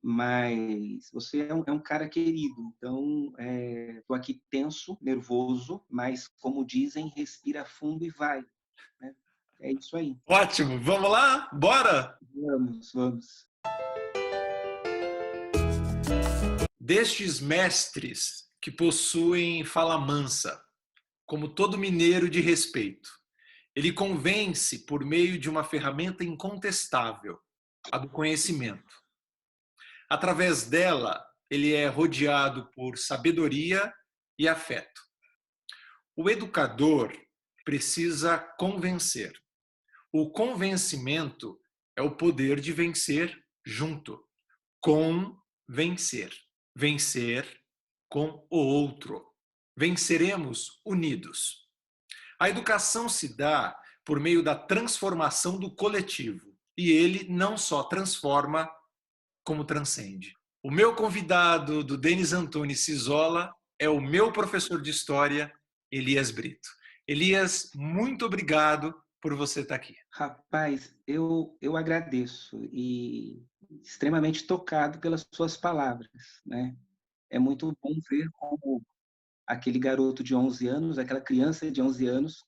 mas você é um cara querido. Então, estou aqui tenso, nervoso, mas, como dizem, respira fundo e vai, né? É isso aí. Ótimo, vamos lá? Bora! Vamos, vamos. Destes mestres que possuem fala mansa, como todo mineiro de respeito, ele convence por meio de uma ferramenta incontestável, a do conhecimento. Através dela, ele é rodeado por sabedoria e afeto. O educador precisa convencer. O convencimento é o poder de vencer junto. Convencer. Vencer com o outro. Venceremos unidos. A educação se dá por meio da transformação do coletivo. E ele não só transforma, como transcende. O meu convidado do Denis Antunes Cisola é o meu professor de história, Elias Brito. Elias, muito obrigado por você estar aqui. Rapaz, eu agradeço e extremamente tocado pelas suas palavras, né? É muito bom ver como aquele garoto de 11 anos, aquela criança de 11 anos,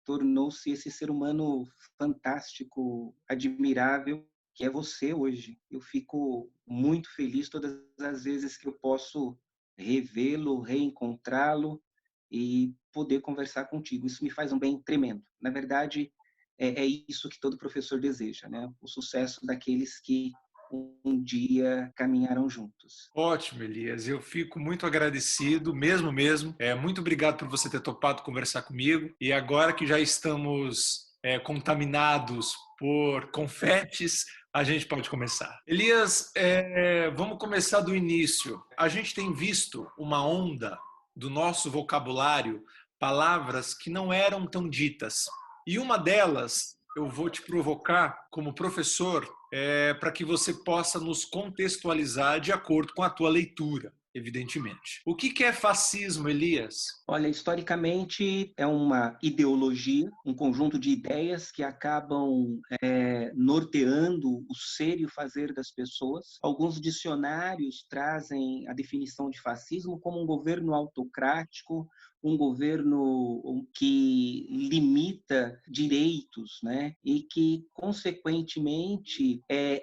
tornou-se esse ser humano fantástico, admirável, que é você hoje. Eu fico muito feliz todas as vezes que eu posso revê-lo, reencontrá-lo e poder conversar contigo. Isso me faz um bem tremendo. Na verdade, é isso que todo professor deseja, né? O sucesso daqueles que um dia caminharam juntos. Ótimo, Elias. Eu fico muito agradecido, mesmo. Muito obrigado por você ter topado conversar comigo. E agora que já estamos contaminados por confetes, a gente pode começar. Elias, vamos começar do início. A gente tem visto uma onda do nosso vocabulário, palavras que não eram tão ditas. E uma delas, eu vou te provocar como professor, para que você possa nos contextualizar de acordo com a tua leitura, evidentemente. O que é fascismo, Elias? Olha, historicamente é uma ideologia, um conjunto de ideias que acabam norteando o ser e o fazer das pessoas. Alguns dicionários trazem a definição de fascismo como um governo autocrático, um governo que limita direitos, né? E que, consequentemente,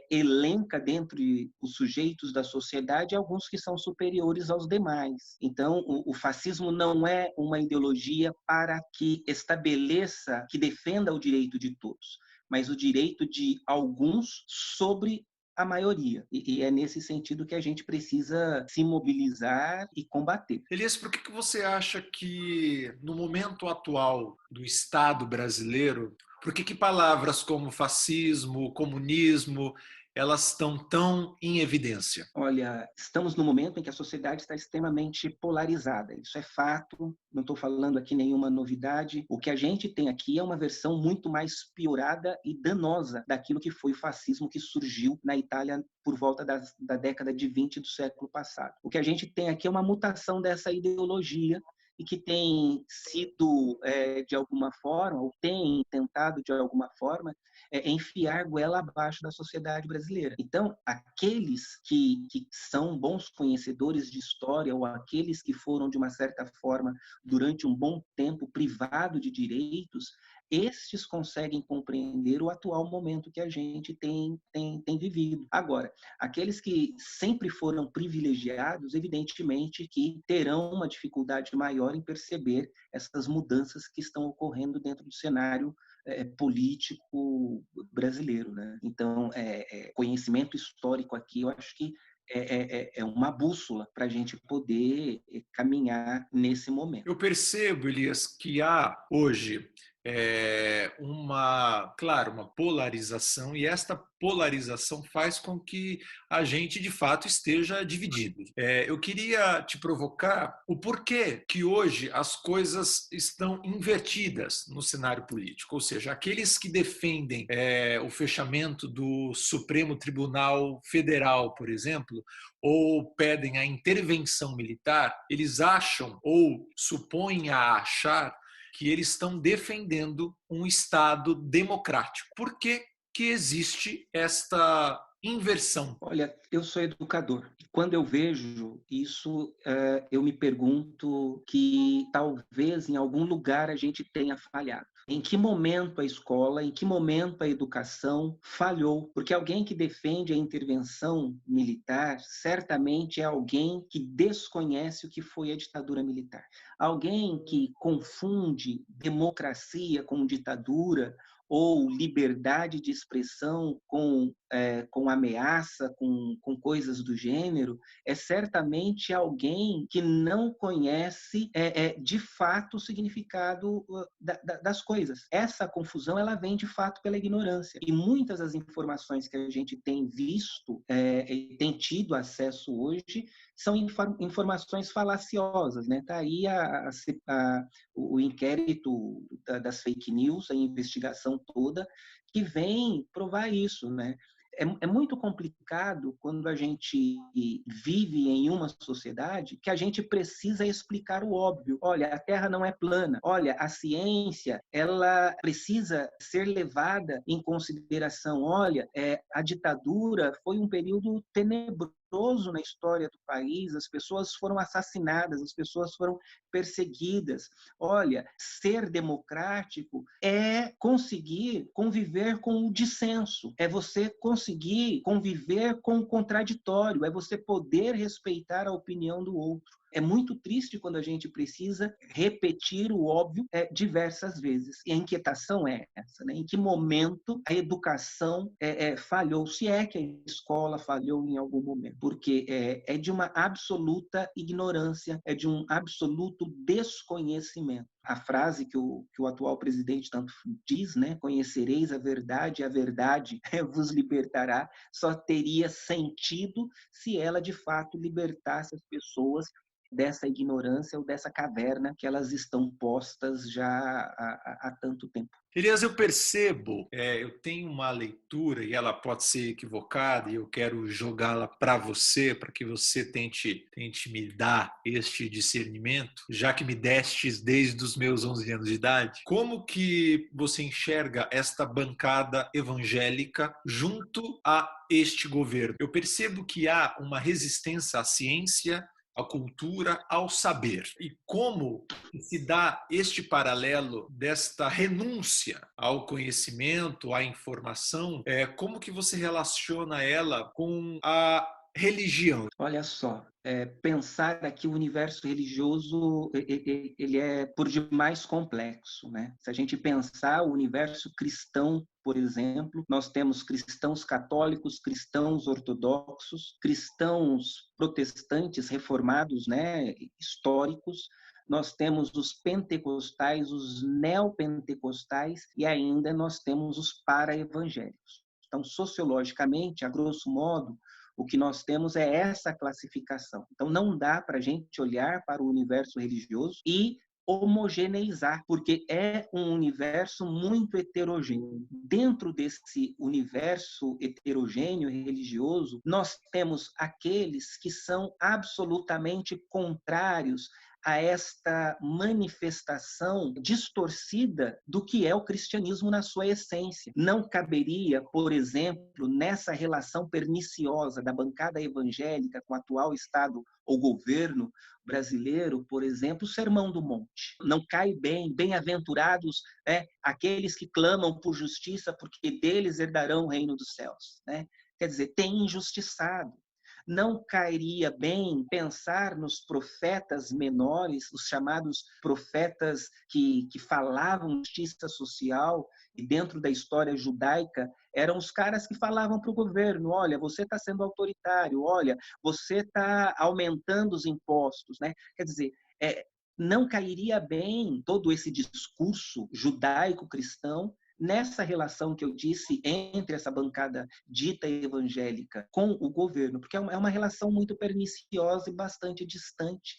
elenca dentro de os sujeitos da sociedade alguns que são superiores aos demais. Então, o fascismo não é uma ideologia para que estabeleça, que defenda o direito de todos, mas o direito de alguns sobre a maioria. E é nesse sentido que a gente precisa se mobilizar e combater. Elias, por que você acha que, no momento atual do Estado brasileiro, por que palavras como fascismo, comunismo, elas estão tão em evidência? Olha, estamos no momento em que a sociedade está extremamente polarizada. Isso é fato, não estou falando aqui nenhuma novidade. O que a gente tem aqui é uma versão muito mais piorada e danosa daquilo que foi o fascismo que surgiu na Itália por volta da década de 20 do século passado. O que a gente tem aqui é uma mutação dessa ideologia e que tem sido, de alguma forma, ou tem tentado, de alguma forma, enfiar goela abaixo da sociedade brasileira. Então, aqueles que são bons conhecedores de história ou aqueles que foram, de uma certa forma, durante um bom tempo, privados de direitos, estes conseguem compreender o atual momento que a gente tem vivido. Agora, aqueles que sempre foram privilegiados, evidentemente que terão uma dificuldade maior em perceber essas mudanças que estão ocorrendo dentro do cenário político brasileiro, né? Então, conhecimento histórico aqui, eu acho que é uma bússola para a gente poder caminhar nesse momento. Eu percebo, Elias, que há hoje claro, uma polarização, e esta polarização faz com que a gente, de fato, esteja dividido. Eu queria te provocar o porquê que hoje as coisas estão invertidas no cenário político, ou seja, aqueles que defendem o fechamento do Supremo Tribunal Federal, por exemplo, ou pedem a intervenção militar, eles acham ou supõem a achar que eles estão defendendo um Estado democrático. Por que existe esta inversão? Olha, eu sou educador. Quando eu vejo isso, eu me pergunto que talvez em algum lugar a gente tenha falhado. Em que momento a escola, em que momento a educação falhou? Porque alguém que defende a intervenção militar certamente é alguém que desconhece o que foi a ditadura militar. Alguém que confunde democracia com ditadura ou liberdade de expressão com ameaça, com coisas do gênero, é certamente alguém que não conhece de fato o significado das coisas. Essa confusão ela vem de fato pela ignorância. E muitas das informações que a gente tem visto e tem tido acesso hoje são informações falaciosas, né? Tá aí o inquérito das fake news, a investigação toda, que vem provar isso, né? É muito complicado quando a gente vive em uma sociedade que a gente precisa explicar o óbvio. Olha, a Terra não é plana. Olha, a ciência ela precisa ser levada em consideração. Olha, a ditadura foi um período tenebroso na história do país, as pessoas foram assassinadas, as pessoas foram perseguidas. Olha, ser democrático é conseguir conviver com o dissenso, é você conseguir conviver com o contraditório, é você poder respeitar a opinião do outro. É muito triste quando a gente precisa repetir o óbvio diversas vezes. E a inquietação é essa, né? Em que momento a educação falhou, se é que a escola falhou em algum momento, porque é de uma absoluta ignorância, é de um absoluto desconhecimento. A frase que o atual presidente tanto diz, né? Conhecereis a verdade vos libertará, só teria sentido se ela de fato libertasse as pessoas dessa ignorância ou dessa caverna que elas estão postas já há tanto tempo. Elias, eu percebo, eu tenho uma leitura e ela pode ser equivocada e eu quero jogá-la para você, para que você tente me dar este discernimento, já que me destes desde os meus 11 anos de idade. Como que você enxerga esta bancada evangélica junto a este governo? Eu percebo que há uma resistência à ciência, à cultura, ao saber. E como se dá este paralelo desta renúncia ao conhecimento, à informação, como que você relaciona ela com a religião? Olha só, pensar aqui o universo religioso ele é por demais complexo, né? Se a gente pensar o universo cristão, por exemplo, nós temos cristãos católicos, cristãos ortodoxos, cristãos protestantes reformados, né, históricos. Nós temos os pentecostais, os neopentecostais e ainda nós temos os para-evangélicos. Então, sociologicamente, a grosso modo, o que nós temos é essa classificação. Então, não dá para a gente olhar para o universo religioso e homogeneizar, porque é um universo muito heterogêneo. Dentro desse universo heterogêneo religioso, nós temos aqueles que são absolutamente contrários a esta manifestação distorcida do que é o cristianismo na sua essência. Não caberia, por exemplo, nessa relação perniciosa da bancada evangélica com o atual Estado ou governo brasileiro, por exemplo, o Sermão do Monte. Não cai bem, bem-aventurados aqueles que clamam por justiça, porque deles herdarão o reino dos céus. Né? Quer dizer, tem injustiçado. Não cairia bem pensar nos profetas menores, os chamados profetas que falavam justiça social, e dentro da história judaica, eram os caras que falavam para o governo, olha, você está sendo autoritário, olha, você está aumentando os impostos. Né? Quer dizer, não cairia bem todo esse discurso judaico-cristão nessa relação que eu disse entre essa bancada dita evangélica com o governo, porque é uma relação muito perniciosa e bastante distante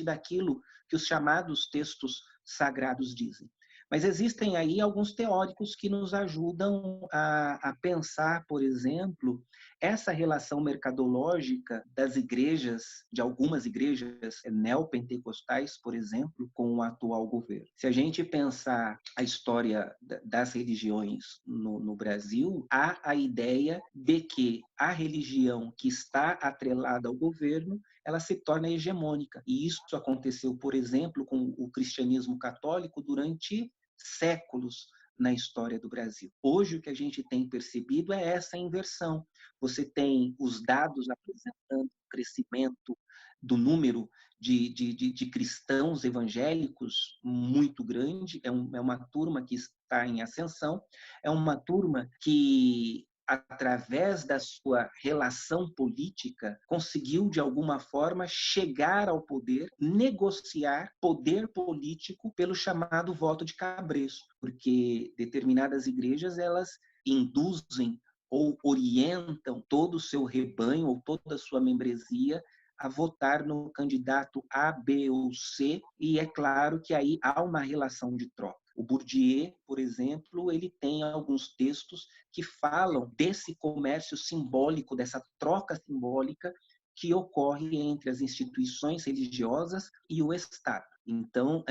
daquilo que os chamados textos sagrados dizem. Mas existem aí alguns teóricos que nos ajudam a pensar, por exemplo, essa relação mercadológica das igrejas, de algumas igrejas neopentecostais, por exemplo, com o atual governo. Se a gente pensar a história das religiões no Brasil, há a ideia de que a religião que está atrelada ao governo, ela se torna hegemônica. E isso aconteceu, por exemplo, com o cristianismo católico durante séculos na história do Brasil. Hoje, o que a gente tem percebido é essa inversão. Você tem os dados apresentando o crescimento do número de cristãos evangélicos muito grande, é uma turma que está em ascensão, é uma turma que, através da sua relação política, conseguiu, de alguma forma, chegar ao poder, negociar poder político pelo chamado voto de cabresto, porque determinadas igrejas, elas induzem ou orientam todo o seu rebanho ou toda a sua membresia a votar no candidato A, B ou C, e é claro que aí há uma relação de troca. O Bourdieu, por exemplo, ele tem alguns textos que falam desse comércio simbólico, dessa troca simbólica que ocorre entre as instituições religiosas e o Estado. Então,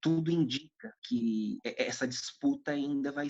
tudo indica que essa disputa ainda vai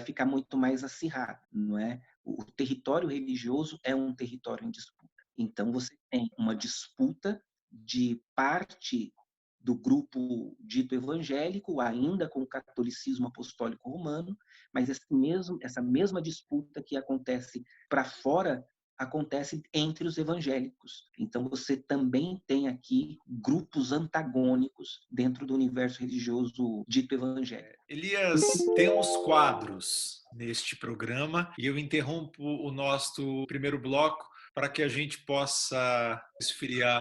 ficar muito mais acirrada, não é? O território religioso é um território em disputa. Então, você tem uma disputa de parte do grupo dito evangélico, ainda com o catolicismo apostólico romano, mas essa mesma disputa que acontece para fora acontece entre os evangélicos. Então, você também tem aqui grupos antagônicos dentro do universo religioso dito evangélico. Elias, temos quadros neste programa e eu interrompo o nosso primeiro bloco para que a gente possa esfriar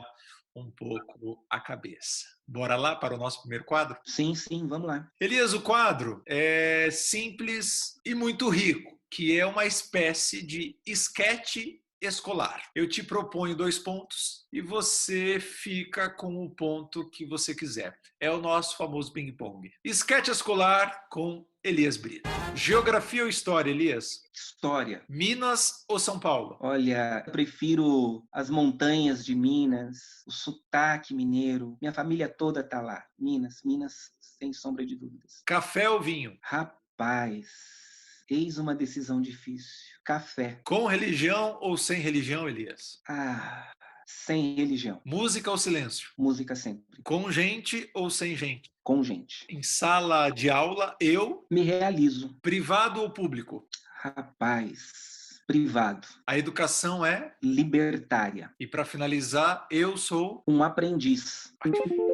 um pouco a cabeça. Bora lá para o nosso primeiro quadro? Sim, vamos lá. Elias, o quadro é simples e muito rico, que é uma espécie de esquete escolar. Eu te proponho 2 pontos e você fica com o ponto que você quiser. É o nosso famoso ping-pong. Esquete escolar com Elias Brito. Geografia ou história, Elias? História. Minas ou São Paulo? Olha, eu prefiro as montanhas de Minas, o sotaque mineiro. Minha família toda está lá. Minas, sem sombra de dúvidas. Café ou vinho? Rapaz, eis uma decisão difícil. Café. Com religião ou sem religião, Elias? Sem religião. Música ou silêncio? Música sempre. Com gente ou sem gente? Com gente. Em sala de aula, eu? Me realizo. Privado ou público? Rapaz, privado. A educação é? Libertária. E para finalizar, eu sou? Um aprendiz.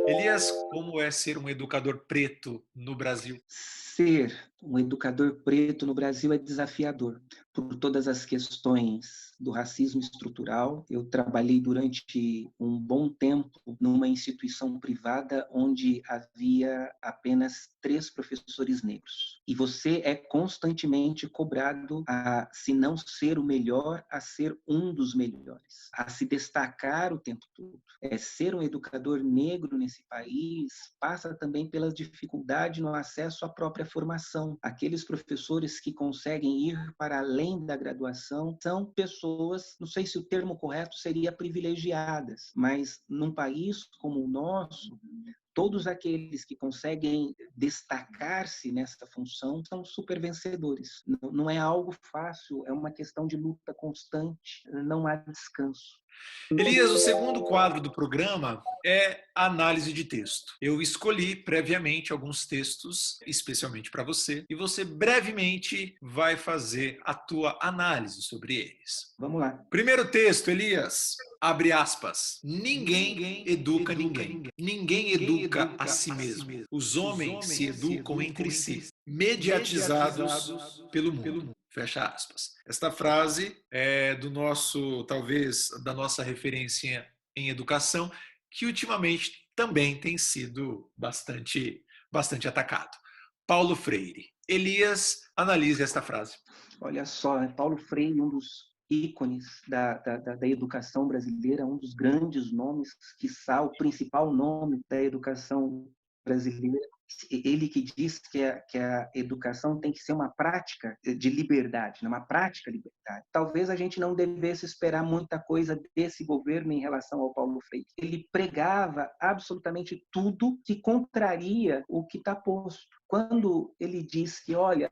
Elias, como é ser um educador preto no Brasil? Ser um educador preto no Brasil é desafiador por todas as questões do racismo estrutural. Eu trabalhei durante um bom tempo numa instituição privada onde havia apenas 3 professores negros. E você é constantemente cobrado a, se não ser o melhor, a ser um dos melhores, a se destacar o tempo todo. Ser um educador negro nesse país passa também pela dificuldade no acesso à própria formação. Aqueles professores que conseguem ir para além da graduação são pessoas, não sei se o termo correto seria privilegiadas, mas num país como o nosso, todos aqueles que conseguem destacar-se nessa função são super vencedores. Não é algo fácil, é uma questão de luta constante, não há descanso. Elias, o segundo quadro do programa é análise de texto. Eu escolhi previamente alguns textos, especialmente para você, e você brevemente vai fazer a tua análise sobre eles. Vamos lá. Primeiro texto, Elias, abre aspas. Ninguém educa ninguém. Ninguém educa a si mesmo. Os homens se educam entre si, mediatizados pelo mundo. Fecha aspas. Esta frase é do nosso, talvez, da nossa referência em educação, que ultimamente também tem sido bastante atacado. Paulo Freire. Elias, analise esta frase. Olha só, Paulo Freire, um dos ícones da educação brasileira, um dos grandes nomes, quiçá o principal nome da educação brasileira. ele que diz que a educação tem que ser uma prática de liberdade, uma prática liberdade. Talvez a gente não devesse esperar muita coisa desse governo em relação ao Paulo Freire. Ele pregava absolutamente tudo que contraria o que está posto. Quando ele diz que, olha,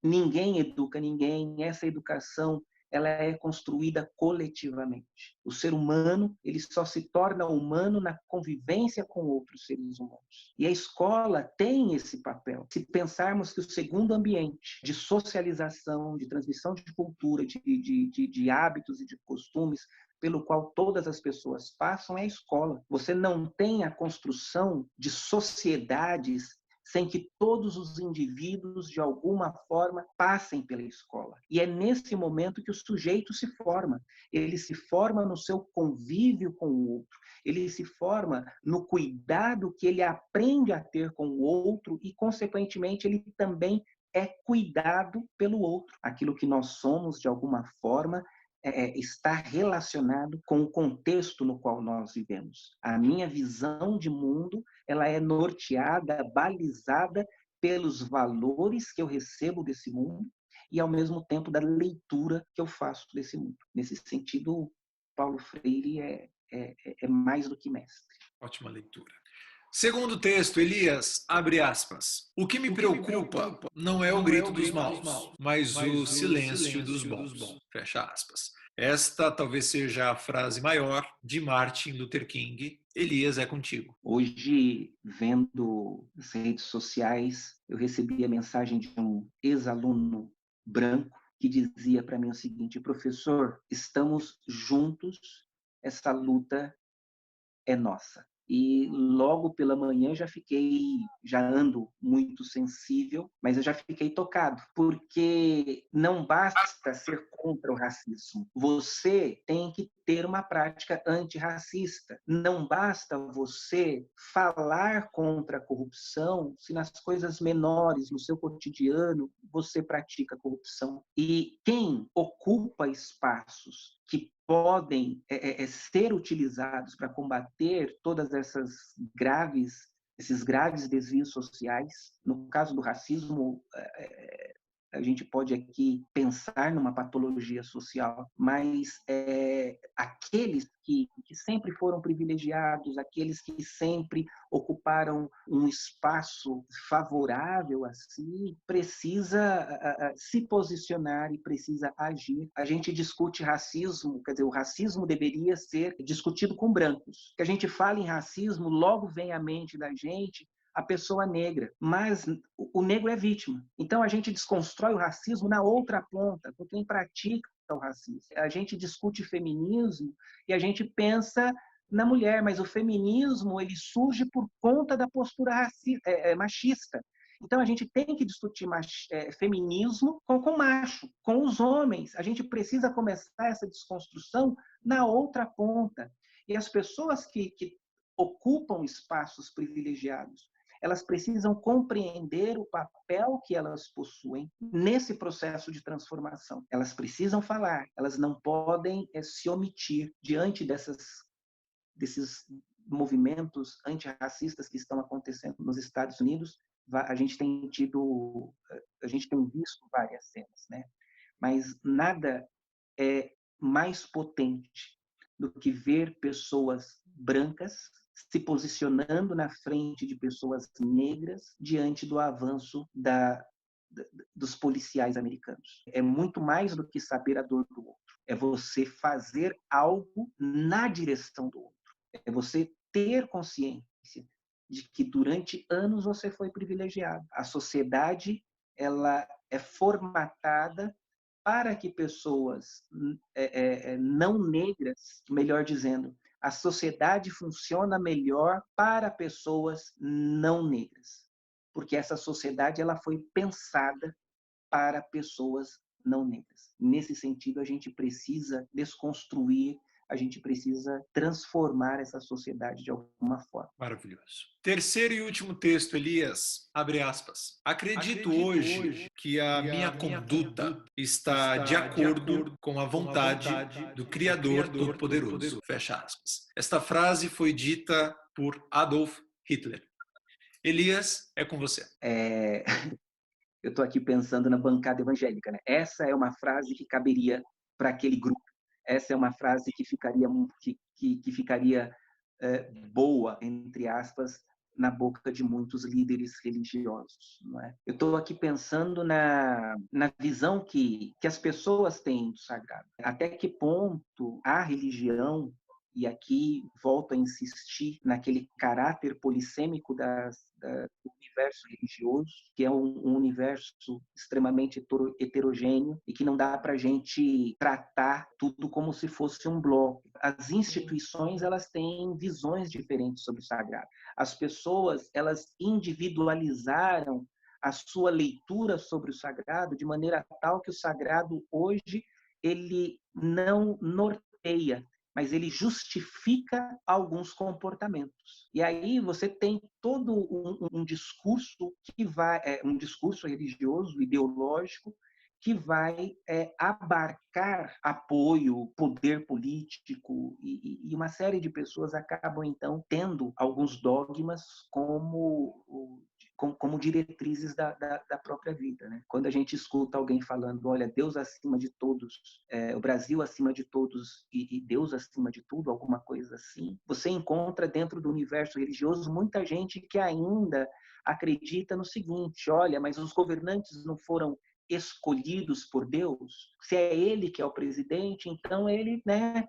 ninguém educa ninguém, essa educação ela é construída coletivamente. O ser humano, ele só se torna humano na convivência com outros seres humanos. E a escola tem esse papel. Se pensarmos que o segundo ambiente de socialização, de transmissão de cultura, de hábitos e de costumes, pelo qual todas as pessoas passam, é a escola. Você não tem a construção de sociedades sem que todos os indivíduos, de alguma forma, passem pela escola. E é nesse momento que o sujeito se forma. Ele se forma no seu convívio com o outro. Ele se forma no cuidado que ele aprende a ter com o outro e, consequentemente, ele também é cuidado pelo outro. Aquilo que nós somos, de alguma forma, está relacionado com o contexto no qual nós vivemos. A minha visão de mundo, ela é norteada, balizada pelos valores que eu recebo desse mundo e, ao mesmo tempo, da leitura que eu faço desse mundo. Nesse sentido, Paulo Freire é mais do que mestre. Ótima leitura. Segundo texto, Elias, abre aspas. O que me preocupa não é o grito dos maus, mas o silêncio dos bons. Fecha aspas. Esta talvez seja a frase maior de Martin Luther King. Elias, é contigo. Hoje, vendo as redes sociais, eu recebi a mensagem de um ex-aluno branco que dizia para mim o seguinte: professor, estamos juntos, essa luta é nossa. E logo pela manhã já ando muito sensível, mas eu já fiquei tocado, porque não basta ser contra o racismo. Você tem que ter uma prática antirracista. Não basta você falar contra a corrupção se nas coisas menores, no seu cotidiano, você pratica corrupção. E quem ocupa espaços que podem ser utilizados para combater todas esses graves desvios sociais. No caso do racismo, a gente pode aqui pensar numa patologia social, mas aqueles que sempre foram privilegiados, aqueles que sempre ocuparam um espaço favorável a si, precisa se posicionar e precisa agir. A gente discute racismo, quer dizer, o racismo deveria ser discutido com brancos. Que a gente fala em racismo, logo vem à mente da gente a pessoa negra, mas o negro é vítima. Então a gente desconstrói o racismo na outra ponta, com quem pratica o racismo. A gente discute feminismo e a gente pensa na mulher, mas o feminismo ele surge por conta da postura machista. Então a gente tem que discutir feminismo com macho, com os homens. A gente precisa começar essa desconstrução na outra ponta. E as pessoas que ocupam espaços privilegiados, elas precisam compreender o papel que elas possuem nesse processo de transformação. Elas precisam falar, elas não podem se omitir diante desses movimentos antirracistas que estão acontecendo nos Estados Unidos. A gente tem visto várias cenas, né? Mas nada é mais potente do que ver pessoas brancas se posicionando na frente de pessoas negras diante do avanço dos policiais americanos. É muito mais do que saber a dor do outro. É você fazer algo na direção do outro. É você ter consciência de que durante anos você foi privilegiado. A sociedade ela é formatada para que pessoas não negras, melhor dizendo, a sociedade funciona melhor para pessoas não negras, porque essa sociedade ela foi pensada para pessoas não negras. Nesse sentido, a gente precisa desconstruir, a gente precisa transformar essa sociedade de alguma forma. Maravilhoso. Terceiro e último texto, Elias, abre aspas. Acredito hoje que a minha conduta está de acordo com a vontade do Criador Todo-Poderoso. Fecha aspas. Esta frase foi dita por Adolf Hitler. Elias, é com você. Eu estou aqui pensando na bancada evangélica, né? Essa é uma frase que caberia para aquele grupo. Essa é uma frase que ficaria que ficaria boa, entre aspas, na boca de muitos líderes religiosos, não é? Eu estou aqui pensando na visão que as pessoas têm do sagrado. Até que ponto a religião, e aqui volto a insistir naquele caráter polissêmico do universo religioso, que é um universo extremamente heterogêneo e que não dá para a gente tratar tudo como se fosse um bloco. As instituições, elas têm visões diferentes sobre o sagrado. As pessoas, elas individualizaram a sua leitura sobre o sagrado de maneira tal que o sagrado hoje ele não norteia, mas ele justifica alguns comportamentos. E aí você tem todo um discurso que vai, um discurso religioso, ideológico, que vai abarcar apoio, poder político, e uma série de pessoas acabam, então, tendo alguns dogmas como diretrizes da própria vida, né? Quando a gente escuta alguém falando, olha, Deus acima de todos, o Brasil acima de todos e Deus acima de tudo, alguma coisa assim, você encontra dentro do universo religioso muita gente que ainda acredita no seguinte, olha, mas os governantes não foram escolhidos por Deus? Se é ele que é o presidente, então ele, né,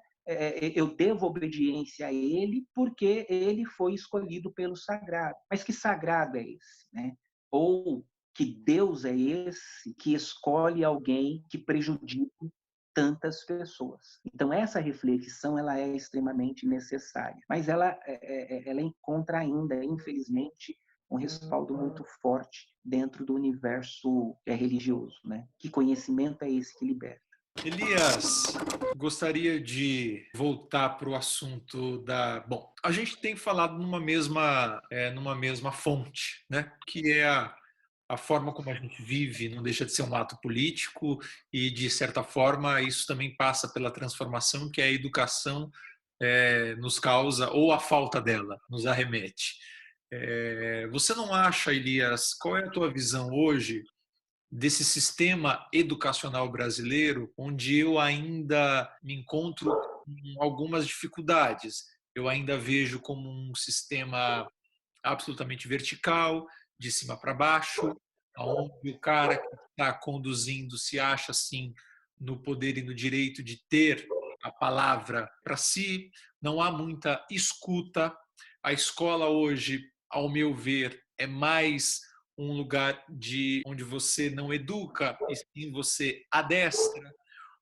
eu devo obediência a ele porque ele foi escolhido pelo sagrado. Mas que sagrado é esse, né? Ou que Deus é esse que escolhe alguém que prejudique tantas pessoas? Então essa reflexão ela é extremamente necessária, mas ela encontra ainda, infelizmente, um respaldo muito forte dentro do universo religioso, né? Que conhecimento é esse que liberta? Elias, gostaria de voltar para o assunto da. Bom, a gente tem falado numa mesma fonte, né? Que é a forma como a gente vive, não deixa de ser um ato político e, de certa forma, isso também passa pela transformação que a educação nos causa, ou a falta dela nos arremete. Você não acha, Elias, qual é a tua visão hoje desse sistema educacional brasileiro, onde eu ainda me encontro com algumas dificuldades? Eu ainda vejo como um sistema absolutamente vertical, de cima para baixo, onde o cara que está conduzindo se acha assim no poder e no direito de ter a palavra para si, não há muita escuta. A escola hoje, ao meu ver, é mais um lugar onde você não educa, e sim você adestra,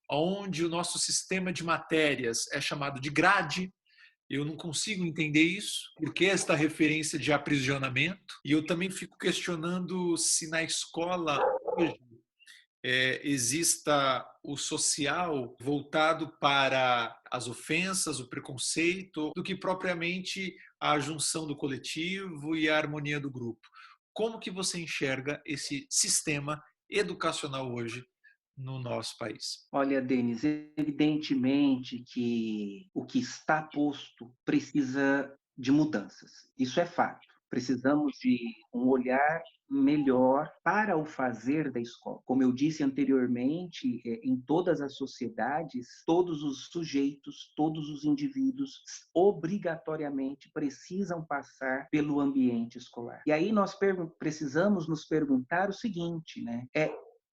onde o nosso sistema de matérias é chamado de grade. Eu não consigo entender isso, porque esta referência de aprisionamento. E eu também fico questionando se na escola hoje exista o social voltado para as ofensas, o preconceito, do que propriamente a junção do coletivo e a harmonia do grupo. Como que você enxerga esse sistema educacional hoje no nosso país? Olha, Denis, evidentemente que o que está posto precisa de mudanças. Isso é fato. Precisamos de um olhar melhor para o fazer da escola. Como eu disse anteriormente, em todas as sociedades, todos os sujeitos, todos os indivíduos, obrigatoriamente precisam passar pelo ambiente escolar. E aí nós precisamos nos perguntar o seguinte, né?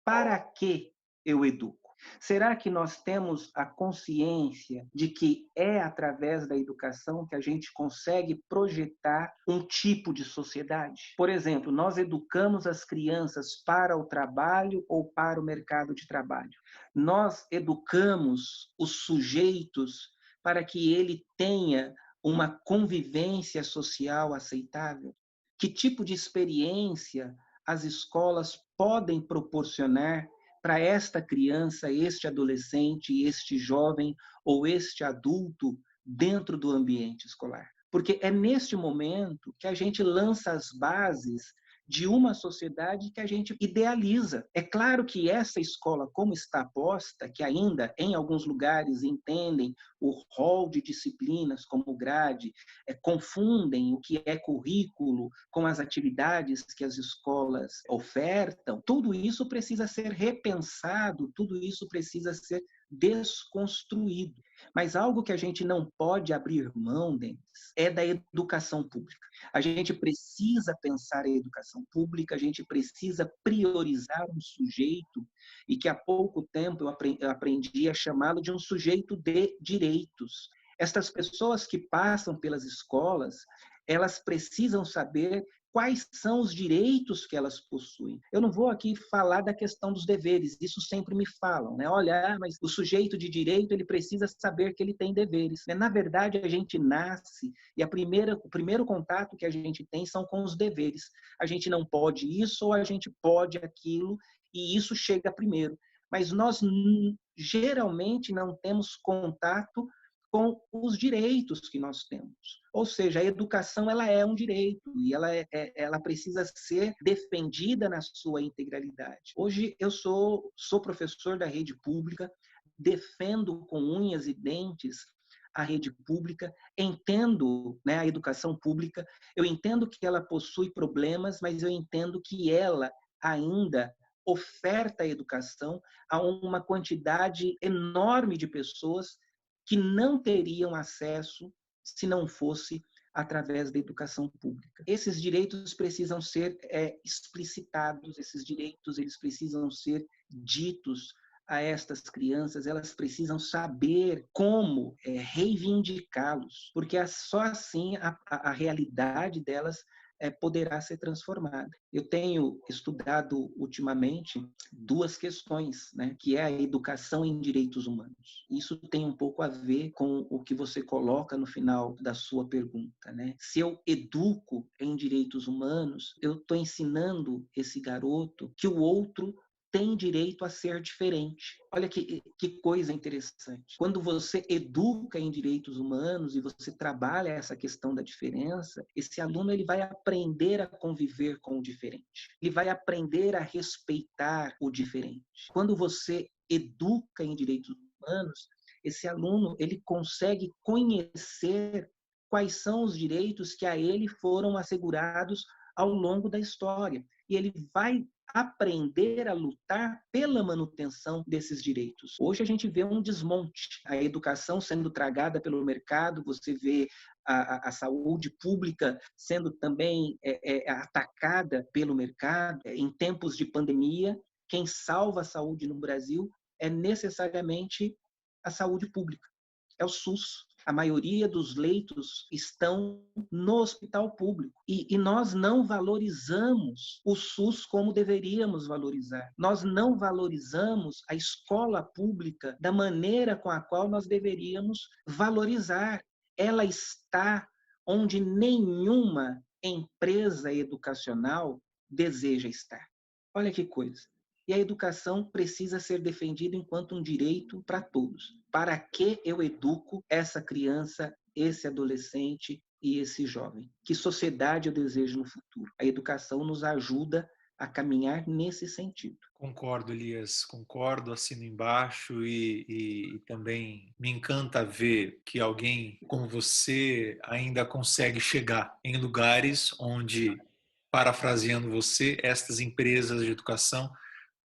Para que eu educo? Será que nós temos a consciência de que é através da educação que a gente consegue projetar um tipo de sociedade? Por exemplo, nós educamos as crianças para o trabalho ou para o mercado de trabalho? Nós educamos os sujeitos para que ele tenha uma convivência social aceitável? Que tipo de experiência as escolas podem proporcionar para esta criança, este adolescente, este jovem ou este adulto dentro do ambiente escolar? Porque é neste momento que a gente lança as bases de uma sociedade que a gente idealiza. É claro que essa escola, como está posta, que ainda em alguns lugares entendem o rol de disciplinas como grade, confundem o que é currículo com as atividades que as escolas ofertam, tudo isso precisa ser repensado, tudo isso precisa ser desconstruído. Mas algo que a gente não pode abrir mão, Denis, é da educação pública. A gente precisa pensar a educação pública, a gente precisa priorizar um sujeito, e que há pouco tempo eu aprendi a chamá-lo de um sujeito de direitos. Estas pessoas que passam pelas escolas, elas precisam saber quais são os direitos que elas possuem. Eu não vou aqui falar da questão dos deveres, isso sempre me falam, né? Olha, mas o sujeito de direito, ele precisa saber que ele tem deveres. Na verdade, a gente nasce e o primeiro contato que a gente tem são com os deveres. A gente não pode isso ou a gente pode aquilo, e isso chega primeiro. Mas nós geralmente não temos contato com os direitos que nós temos. Ou seja, a educação, ela é um direito e ela precisa ser defendida na sua integralidade. Hoje eu sou professor da rede pública, defendo com unhas e dentes a rede pública, entendo, né, a educação pública, eu entendo que ela possui problemas, mas eu entendo que ela ainda oferta a educação a uma quantidade enorme de pessoas que não teriam acesso se não fosse através da educação pública. Esses direitos precisam ser explicitados, esses direitos eles precisam ser ditos a estas crianças, elas precisam saber como reivindicá-los, porque só assim a realidade delas poderá ser transformada. Eu tenho estudado ultimamente duas questões, né, que é a educação em direitos humanos. Isso tem um pouco a ver com o que você coloca no final da sua pergunta, né? Se eu educo em direitos humanos, eu estou ensinando esse garoto que o outro tem direito a ser diferente. Olha que coisa interessante. Quando você educa em direitos humanos e você trabalha essa questão da diferença, esse aluno ele vai aprender a conviver com o diferente. Ele vai aprender a respeitar o diferente. Quando você educa em direitos humanos, esse aluno ele consegue conhecer quais são os direitos que a ele foram assegurados ao longo da história. E ele vai aprender a lutar pela manutenção desses direitos. Hoje a gente vê um desmonte, a educação sendo tragada pelo mercado, você vê a saúde pública sendo também atacada pelo mercado. Em tempos de pandemia, quem salva a saúde no Brasil é necessariamente a saúde pública, é o SUS. A maioria dos leitos estão no hospital público. E nós não valorizamos o SUS como deveríamos valorizar. Nós não valorizamos a escola pública da maneira com a qual nós deveríamos valorizar. Ela está onde nenhuma empresa educacional deseja estar. Olha que coisa. E a educação precisa ser defendida enquanto um direito para todos. Para que eu educo essa criança, esse adolescente e esse jovem? Que sociedade eu desejo no futuro? A educação nos ajuda a caminhar nesse sentido. Concordo, Elias, concordo, assino embaixo e também me encanta ver que alguém como você ainda consegue chegar em lugares onde, parafraseando você, estas empresas de educação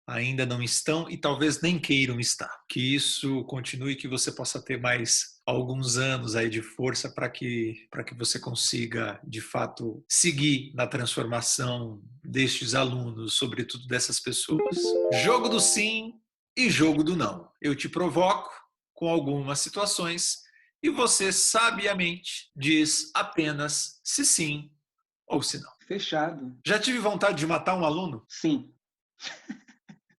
ainda não estão e talvez nem queiram estar. Que isso continue, que você possa ter mais alguns anos aí de força para que você consiga, de fato, seguir na transformação destes alunos, sobretudo dessas pessoas. Jogo do sim e jogo do não. Eu te provoco com algumas situações e você sabiamente diz apenas se sim ou se não. Fechado. Já tive vontade de matar um aluno? Sim.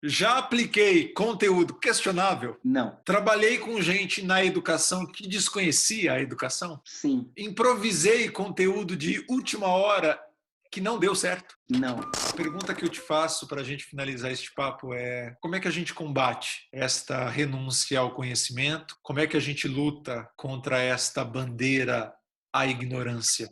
Já apliquei conteúdo questionável? Não. Trabalhei com gente na educação que desconhecia a educação? Sim. Improvisei conteúdo de última hora que não deu certo? Não. A pergunta que eu te faço para a gente finalizar este papo é: como é que a gente combate esta renúncia ao conhecimento? Como é que a gente luta contra esta bandeira à ignorância?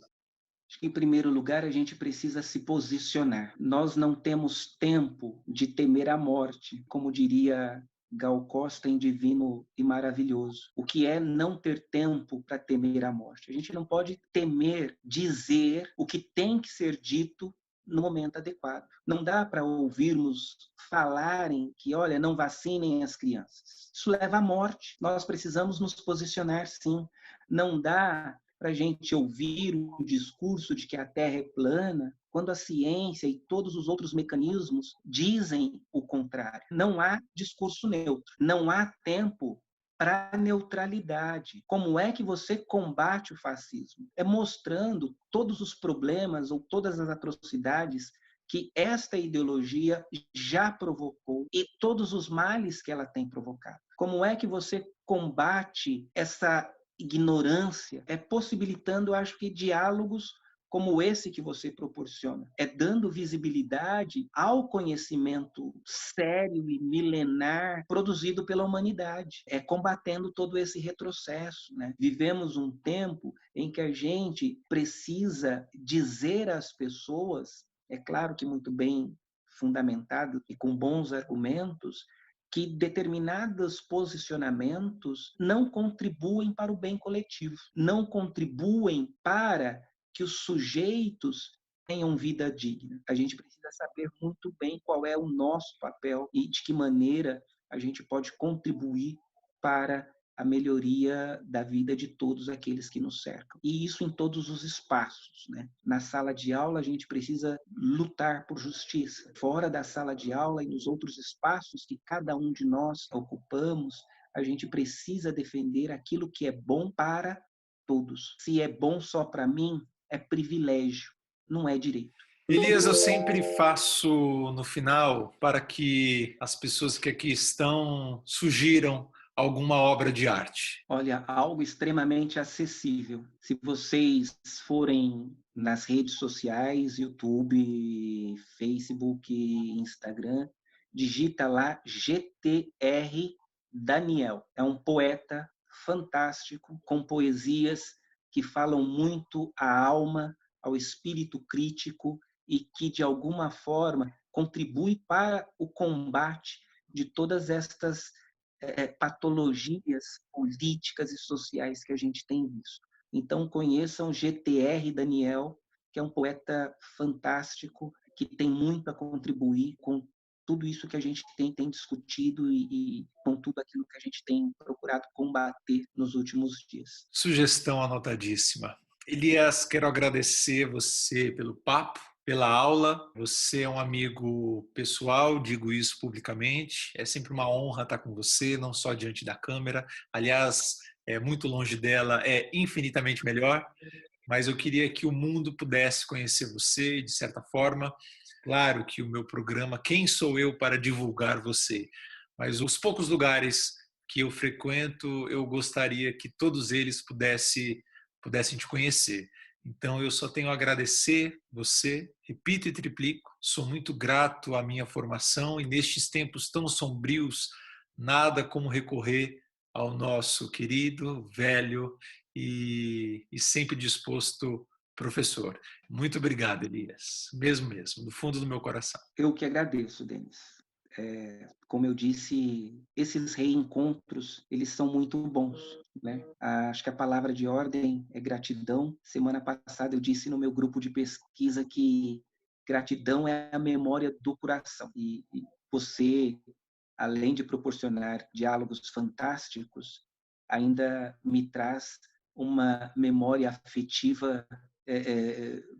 Em primeiro lugar, a gente precisa se posicionar. Nós não temos tempo de temer a morte, como diria Gal Costa em Divino e Maravilhoso. O que é não ter tempo para temer a morte? A gente não pode temer dizer o que tem que ser dito no momento adequado. Não dá para ouvirmos falarem que, olha, não vacinem as crianças. Isso leva à morte. Nós precisamos nos posicionar, sim. Não dá para a gente ouvir o discurso de que a Terra é plana, quando a ciência e todos os outros mecanismos dizem o contrário. Não há discurso neutro, não há tempo para neutralidade. Como é que você combate o fascismo? É mostrando todos os problemas ou todas as atrocidades que esta ideologia já provocou e todos os males que ela tem provocado. Como é que você combate essa ignorância? É possibilitando, acho que, diálogos como esse que você proporciona. É dando visibilidade ao conhecimento sério e milenar produzido pela humanidade. É combatendo todo esse retrocesso, né? Vivemos um tempo em que a gente precisa dizer às pessoas, é claro que muito bem fundamentado e com bons argumentos, que determinados posicionamentos não contribuem para o bem coletivo, não contribuem para que os sujeitos tenham vida digna. A gente precisa saber muito bem qual é o nosso papel e de que maneira a gente pode contribuir para a melhoria da vida de todos aqueles que nos cercam. E isso em todos os espaços, né? Na sala de aula, a gente precisa lutar por justiça. Fora da sala de aula e nos outros espaços que cada um de nós ocupamos, a gente precisa defender aquilo que é bom para todos. Se é bom só para mim, é privilégio, não é direito. Elias, eu sempre faço no final para que as pessoas que aqui estão sugiram alguma obra de arte. Olha, algo extremamente acessível. Se vocês forem nas redes sociais, YouTube, Facebook, Instagram, digita lá GTR Daniel. É um poeta fantástico, com poesias que falam muito à alma, ao espírito crítico e que, de alguma forma, contribui para o combate de todas estas patologias políticas e sociais que a gente tem visto. Então, conheçam GTR Daniel, que é um poeta fantástico, que tem muito a contribuir com tudo isso que a gente tem discutido e com tudo aquilo que a gente tem procurado combater nos últimos dias. Sugestão anotadíssima. Elias, quero agradecer você pelo papo, pela aula. Você é um amigo pessoal, digo isso publicamente. É sempre uma honra estar com você, não só diante da câmera. Aliás, muito longe dela, é infinitamente melhor. Mas eu queria que o mundo pudesse conhecer você, de certa forma. Claro que o meu programa, quem sou eu para divulgar você? Mas os poucos lugares que eu frequento, eu gostaria que todos eles pudessem te conhecer. Então, eu só tenho a agradecer você, repito e triplico, sou muito grato à minha formação e nestes tempos tão sombrios, nada como recorrer ao nosso querido, velho e sempre disposto professor. Muito obrigado, Elias. Mesmo, do fundo do meu coração. Eu que agradeço, Denis. Como eu disse, esses reencontros, eles são muito bons, né? Acho que a palavra de ordem é gratidão. Semana passada eu disse no meu grupo de pesquisa que gratidão é a memória do coração. E você, além de proporcionar diálogos fantásticos, ainda me traz uma memória afetiva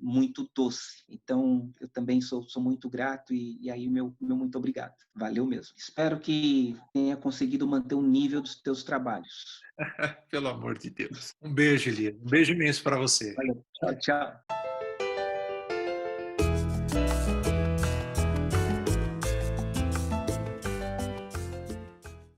muito doce. Então, eu também sou muito grato e aí meu muito obrigado. Valeu mesmo. Espero que tenha conseguido manter o nível dos teus trabalhos. Pelo amor de Deus. Um beijo, Elias. Um beijo imenso para você. Valeu. Tchau, tchau.